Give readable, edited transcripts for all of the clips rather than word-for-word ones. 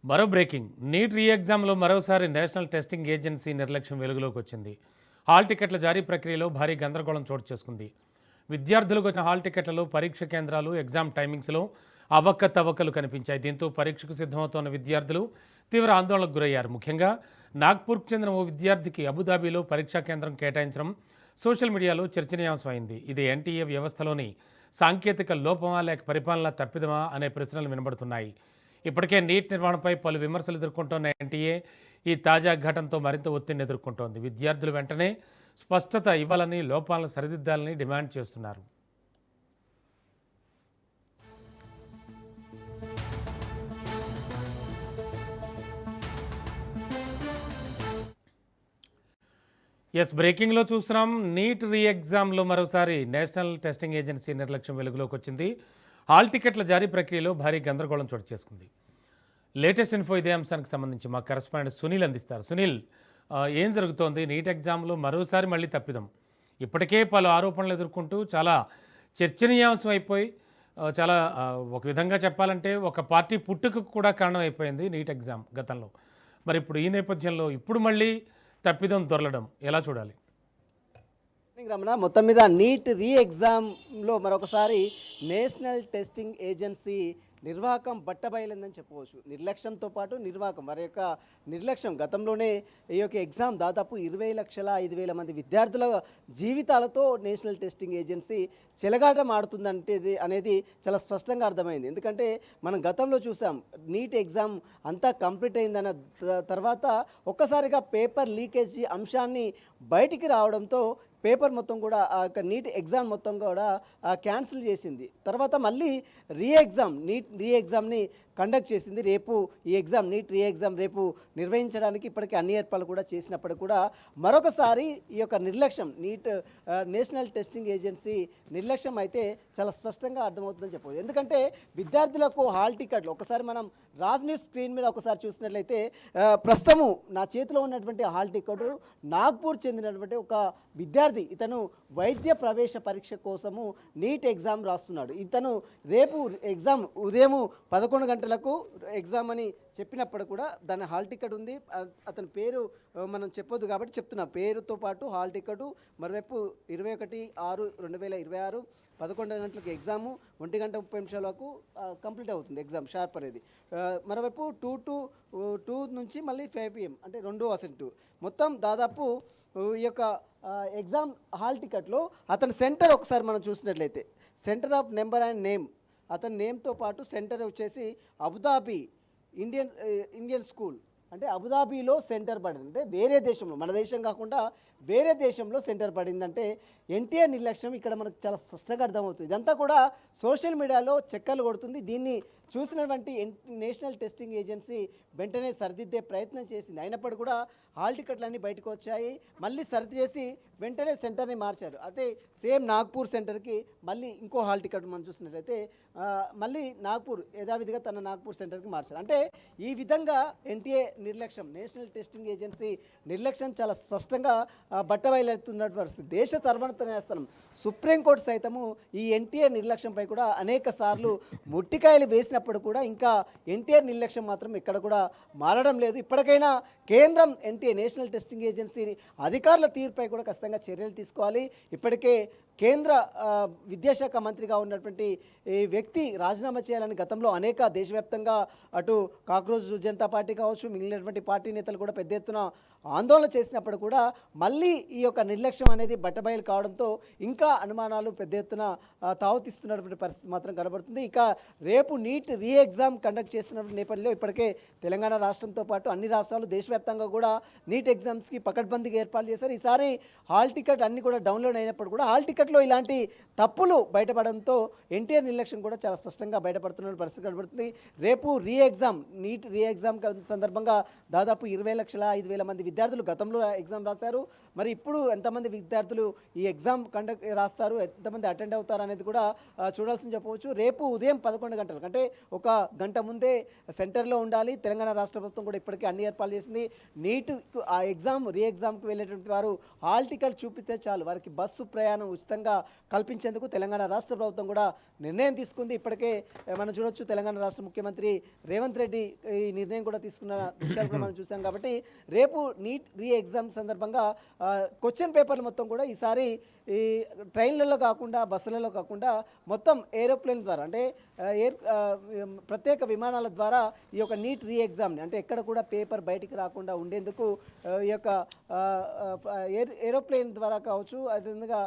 మరో breaking neat రీ ఎగ్జామ్లో మరోసారి నేషనల్ టెస్టింగ్ ఏజెన్సీ నిర్లక్ష్యం వెలుగులోకి వచ్చింది. హాల్ టికెట్ల జారీ ప్రక్రియలో భారీ గందరగోళం చోటు చేసుకుంది. విద్యార్థులకు వచ్చిన హాల్ టికెట్లలో పరీక్ష కేంద్రాలు, ఎగ్జామ్ టైమింగ్స్లో అవకతవకలు కనిపించాయి. దీంతో పరీక్షకు సిద్ధమవుతున్న విద్యార్థులు తీవ్ర ఆందోళనకు గురయ్యారు. ముఖ్యంగా నాగ్పూర్కు చెందిన ఓ విద్యార్థికి అబుదాబీలో పరీక్షా కేంద్రం కేటాయించడం సోషల్ మీడియాలో చర్చనీయాంశమైంది. ఇది ఎన్టీఏ వ్యవస్థలోని సాంకేతిక లోపమా లేక పరిపాలన తప్పిదమా అనే ప్రశ్నలు వినబడుతున్నాయి. ఇప్పటికే నీట్ నిర్వహణపై పలు విమర్శలు ఎదుర్కొంటున్న ఎన్టీఏ ఈ తాజా ఘటనతో మరింత ఒత్తిడిని ఎదుర్కొంటోంది. విద్యార్థులు వెంటనే స్పష్టత ఇవ్వాలని, లోపాలను సరిదిద్దాలని డిమాండ్ చేస్తున్నారు. బ్రేకింగ్లో చూస్తున్నాం. నీట్ రీ ఎగ్జామ్లో మరోసారి నేషనల్ టెస్టింగ్ ఏజెన్సీ నిర్లక్ష్యం వెలుగులోకి వచ్చింది. హాల్ టికెట్ల జారీ ప్రక్రియలో భారీ గందరగోళం చోటు చేసుకుంది. లేటెస్ట్ ఇన్ఫో ఇదే అంశానికి సంబంధించి మా కరెస్పాండెంట్ సునీల్ అందిస్తారు. సునీల్, ఏం జరుగుతోంది? నీట్ ఎగ్జామ్లో మరోసారి మళ్ళీ తప్పిదం. ఇప్పటికే పలు ఆరోపణలు ఎదుర్కొంటూ చాలా చర్చనీయాంశం అయిపోయి చాలా ఒక విధంగా చెప్పాలంటే ఒక పార్టీ పుట్టుకు కూడా కారణం అయిపోయింది నీట్ ఎగ్జామ్ గతంలో. మరి ఇప్పుడు ఈ నేపథ్యంలో ఇప్పుడు మళ్ళీ తప్పిదం దొరలడం ఎలా చూడాలి? రమణ, మొత్తం మీద నీట్ రీ ఎగ్జామ్లో మరొకసారి నేషనల్ టెస్టింగ్ ఏజెన్సీ నిర్వాహకం బట్టబయలిందని చెప్పవచ్చు. నిర్లక్ష్యంతో పాటు నిర్వాహకం, వారి యొక్క నిర్లక్ష్యం గతంలోనే ఈ యొక్క ఎగ్జామ్ దాదాపు 20,05,000 మంది విద్యార్థుల జీవితాలతో నేషనల్ టెస్టింగ్ ఏజెన్సీ చెలగాటం ఆడుతుందంటే అనేది చాలా స్పష్టంగా అర్థమైంది. ఎందుకంటే మనం గతంలో చూసాం, నీట్ ఎగ్జామ్ అంతా కంప్లీట్ అయిందన్న తర్వాత ఒక్కసారిగా పేపర్ లీకేజీ అంశాన్ని బయటికి రావడంతో పేపర్ మొత్తం కూడా ఆ యొక్క నీట్ ఎగ్జామ్ మొత్తం కూడా క్యాన్సిల్ చేసింది. తర్వాత మళ్ళీ నీట్ రీ ఎగ్జామ్ని కండక్ట్ చేసింది. రేపు ఈ ఎగ్జామ్ నీట్ రీ ఎగ్జామ్ రేపు నిర్వహించడానికి ఇప్పటికీ అన్ని ఏర్పాట్లు కూడా చేసినప్పుడు కూడా మరొకసారి ఈ యొక్క నిర్లక్ష్యం నేషనల్ టెస్టింగ్ ఏజెన్సీ నిర్లక్ష్యం అయితే చాలా స్పష్టంగా అర్థమవుతుందని చెప్పవచ్చు. ఎందుకంటే విద్యార్థులకు హాల్ టికెట్లు ఒకసారి మనం రాజ్ న్యూస్ స్క్రీన్ మీద ఒకసారి చూసినట్లయితే ప్రస్తుతము నా చేతిలో ఉన్నటువంటి హాల్ టికెట్ నాగ్పూర్ చెందినటువంటి ఒక విద్యార్థి. ఇతను వైద్య ప్రవేశ పరీక్ష కోసము నీట్ ఎగ్జామ్ రాస్తున్నాడు. ఇతను రేపు ఎగ్జామ్ ఉదయం 11 గంటలకు ఎగ్జామ్ అని చెప్పినప్పుడు కూడా దాని హాల్ టికెట్ ఉంది. అతని పేరు మనం చెప్పొద్దు కాబట్టి చెప్తున్నా. పేరుతో పాటు హాల్ టికెట్, మరోవైపు 21/6/2026 11 గంటలకు ఎగ్జాము, 1:30 కంప్లీట్ అవుతుంది ఎగ్జామ్ షార్ప్ అనేది. మరోవైపు 2 నుంచి మళ్ళీ 5 PM అంటే 2 అసెంటు మొత్తం దాదాపు ఈ యొక్క ఎగ్జామ్ హాల్ టికెట్లో అతని సెంటర్ ఒకసారి మనం చూసినట్లయితే centre of number and name, అతని నేమ్తో పాటు సెంటర్ వచ్చేసి అబుదాబి ఇండియన్ స్కూల్, అంటే అబుదాబీలో సెంటర్ పడింది. అంటే వేరే దేశంలో, మన దేశం కాకుండా వేరే దేశంలో సెంటర్ పడిందంటే ఎన్టీఆర్ నిర్లక్ష్యం ఇక్కడ మనకు చాలా స్పష్టంగా అర్థమవుతుంది. ఇదంతా కూడా సోషల్ మీడియాలో చక్కర్లు కొడుతుంది. దీన్ని చూసినటువంటి నేషనల్ టెస్టింగ్ ఏజెన్సీ వెంటనే సరిదిద్దే ప్రయత్నం చేసింది. అయినప్పటికీ కూడా హాల్ టికెట్లన్నీ బయటకు వచ్చాయి. మళ్ళీ సరిది చేసి వెంటనే సెంటర్ని మార్చారు. అదే సేమ్ నాగ్పూర్ సెంటర్కి మళ్ళీ ఇంకో హాల్ టికెట్ మనం చూసినట్లయితే మళ్ళీ నాగ్పూర్ యథావిధిగా తన నాగ్పూర్ సెంటర్కి మార్చారు. అంటే ఈ విధంగా ఎన్టీఏ నిర్లక్ష్యం, నేషనల్ టెస్టింగ్ ఏజెన్సీ నిర్లక్ష్యం చాలా స్పష్టంగా బట్టబయలుతున్నటువంటి పరిస్థితి. దేశ సర్వోన్నత న్యాయస్థానం సుప్రీంకోర్టు సైతము ఈ ఎన్టీఏ నిర్లక్ష్యంపై కూడా అనేక సార్లు ముట్టికాయలు వేసినప్పుడు కూడా ఇంకా ఎన్టీఆర్ నిర్లక్ష్యం మాత్రం ఇక్కడ కూడా మారడం లేదు. ఇప్పటికైనా కేంద్రం ఎన్టీఏ నేషనల్ టెస్టింగ్ ఏజెన్సీ అధికారుల తీరుపై కూడా ఖచ్చితంగా చర్యలు తీసుకోవాలి. ఇప్పటికే కేంద్ర విద్యాశాఖ మంత్రిగా ఉన్నటువంటి ఈ వ్యక్తి రాజీనామా చేయాలని గతంలో అనేక దేశవ్యాప్తంగా అటు కాక్రోచ్ జనతా పార్టీ కావచ్చు, మిగిలినటువంటి పార్టీ నేతలు కూడా పెద్ద ఎత్తున ఆందోళన చేసినప్పుడు కూడా మళ్ళీ ఈ యొక్క నిర్లక్ష్యం అనేది బట్టబయలు కావడంతో ఇంకా అనుమానాలు పెద్ద ఎత్తున తావుతీస్తున్నటువంటి పరిస్థితి మాత్రం కనబడుతుంది. ఇక రేపు నీట్ రీ ఎగ్జామ్ కండక్ట్ చేస్తున్న నేపథ్యంలో ఇప్పటికే తెలంగాణ రాష్ట్రంతో పాటు అన్ని రాష్ట్రాలు దేశవ్యాప్తంగా కూడా నీట్ ఎగ్జామ్స్కి పకడ్బందీగా ఏర్పాటు చేశారు. ఈసారి హాల్ టికెట్ అన్ని కూడా డౌన్లోడ్ అయినప్పుడు కూడా హాల్ టికెట్లో ఇలాంటి తప్పులు బయటపడడంతో ఎన్టీఆర్ నిర్లక్ష్యం కూడా చాలా స్పష్టంగా బయటపడుతున్న పరిస్థితి కనబడుతుంది. రేపు నీట్ రీ ఎగ్జామ్ సందర్భంగా దాదాపు 20,05,000 మంది విద్యార్థులు గతంలో ఎగ్జామ్ రాశారు. మరి ఇప్పుడు ఎంతమంది విద్యార్థులు ఈ ఎగ్జామ్ రాస్తారు, ఎంతమంది అటెండ్ అవుతారు అనేది కూడా చూడాల్సింది చెప్పవచ్చు. రేపు ఉదయం 11 గంటలకు, అంటే ఒక గంట ముందే సెంటర్లో ఉండాలి. తెలంగాణ రాష్ట్ర ప్రభుత్వం కూడా ఇప్పటికే అన్ని ఏర్పాట్లు చేసింది. నీట్ ఆ రీ ఎగ్జామ్కి వెళ్ళేటువంటి వారు హాల్ టికెట్ చూపిస్తే చాలు, వారికి బస్సు ప్రయాణం ఉచితంగా దేశవ్యాప్తంగా కల్పించేందుకు తెలంగాణ రాష్ట్ర ప్రభుత్వం కూడా నిర్ణయం తీసుకుంది. ఇప్పటికే మనం చూడొచ్చు తెలంగాణ రాష్ట్ర ముఖ్యమంత్రి రేవంత్ రెడ్డి ఈ నిర్ణయం కూడా తీసుకున్న విషయాలు కూడా మనం చూసాం. కాబట్టి రేపు నీట్ రీ ఎగ్జామ్ సందర్భంగా క్వశ్చన్ పేపర్లు మొత్తం కూడా ఈసారి ఈ ట్రైన్లలో కాకుండా బస్సులలో కాకుండా మొత్తం ఏరోప్లేన్ ద్వారా అంటే ప్రత్యేక విమానాల ద్వారా ఈ యొక్క నీట్ రీ ఎగ్జామ్ని అంటే ఎక్కడ కూడా పేపర్ బయటికి రాకుండా ఉండేందుకు ఈ యొక్క ఏరోప్లేన్ ద్వారా కావచ్చు, అదేవిధంగా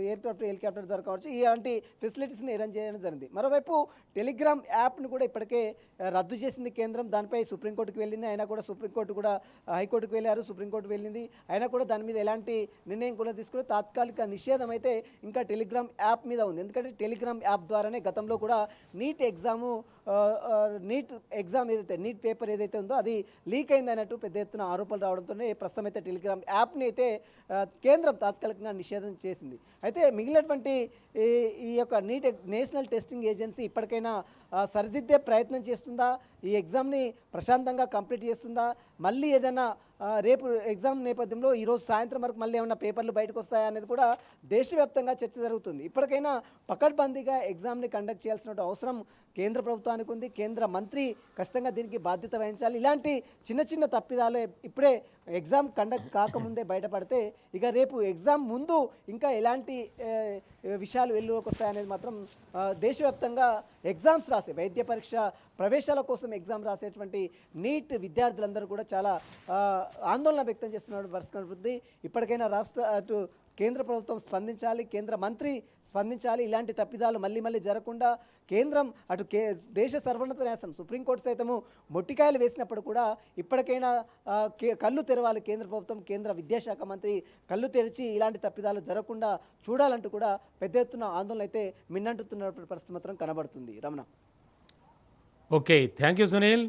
ఎయిర్క్రాఫ్ట్ హెలికాప్టర్ ద్వారా కావచ్చు, ఇలాంటి ఫెసిలిటీస్ని అరేంజ్ చేయడం జరిగింది. మరోవైపు టెలిగ్రామ్ యాప్ను కూడా ఇప్పటికే రద్దు చేసింది కేంద్రం. దానిపై సుప్రీంకోర్టుకు వెళ్ళింది. అయినా కూడా సుప్రీంకోర్టు కూడా హైకోర్టుకు వెళ్ళారు, సుప్రీంకోర్టు వెళ్ళింది. అయినా కూడా దాని మీద ఎలాంటి నిర్ణయం కూడా తీసుకుని తాత్కాలిక నిషేధం అయితే ఇంకా టెలిగ్రామ్ యాప్ మీద ఉంది. ఎందుకంటే టెలిగ్రామ్ యాప్ ద్వారానే గతంలో కూడా నీట్ ఎగ్జామ్ ఏదైతే నీట్ పేపర్ ఏదైతే ఉందో అది లీక్ అయింది అన్నట్టు పెద్ద ఎత్తున ఆరోపణలు రావడంతోనే ప్రస్తుతం అయితే టెలిగ్రామ్ యాప్ని అయితే కేంద్రం తాత్కాలికంగా నిషేధం చేసింది. అయితే మిగిలినటువంటి ఈ యొక్క నేషనల్ టెస్టింగ్ ఏజెన్సీ ఇప్పటికైనా సరిదిద్దే ప్రయత్నం చేస్తుందా, ఈ ఎగ్జామ్ని ప్రశాంతంగా కంప్లీట్ చేస్తుందా, మళ్ళీ ఏదైనా రేపు ఎగ్జామ్ నేపథ్యంలో ఈరోజు సాయంత్రం వరకు మళ్ళీ ఏమైనా పేపర్లు బయటకు వస్తాయా అనేది కూడా దేశవ్యాప్తంగా చర్చ జరుగుతుంది. ఇప్పటికైనా పకడ్బందీగా ఎగ్జామ్ని కండక్ట్ చేయాల్సిన అవసరం కేంద్ర ప్రభుత్వానికి ఉంది. కేంద్ర మంత్రి ఖచ్చితంగా దీనికి బాధ్యత వహించాలి. ఇలాంటి చిన్న చిన్న తప్పిదాలు ఇప్పుడే ఎగ్జామ్ కండక్ట్ కాకముందే బయటపడితే ఇక రేపు ఎగ్జామ్ ముందు ఇంకా ఎలాంటి విషయాలు వెలుగులోకి వస్తాయనేది మాత్రం దేశవ్యాప్తంగా ఎగ్జామ్స్ రాసే వైద్య పరీక్ష ప్రవేశాల కోసం ఎగ్జామ్ రాసేటువంటి నీట్ విద్యార్థులందరూ కూడా చాలా ఆందోళన వ్యక్తం చేస్తున్న పరిస్థితి కనబడుతుంది. ఇప్పటికైనా అటు కేంద్ర ప్రభుత్వం స్పందించాలి, కేంద్ర మంత్రి స్పందించాలి. ఇలాంటి తప్పిదాలు మళ్ళీ జరగకుండా కేంద్రం అటు దేశ సర్వోన్నత న్యాయస్థానం సుప్రీంకోర్టు సైతము మొట్టికాయలు వేసినప్పుడు కూడా ఇప్పటికైనా కళ్ళు తెరవాలి కేంద్ర ప్రభుత్వం, కేంద్ర విద్యాశాఖ మంత్రి కళ్ళు తెరిచి ఇలాంటి తప్పిదాలు జరగకుండా చూడాలంటూ కూడా పెద్ద ఎత్తున ఆందోళన అయితే మిన్నంటుతున్న పరిస్థితి మాత్రం కనబడుతుంది. Ramana. Okay, thank you Sunil.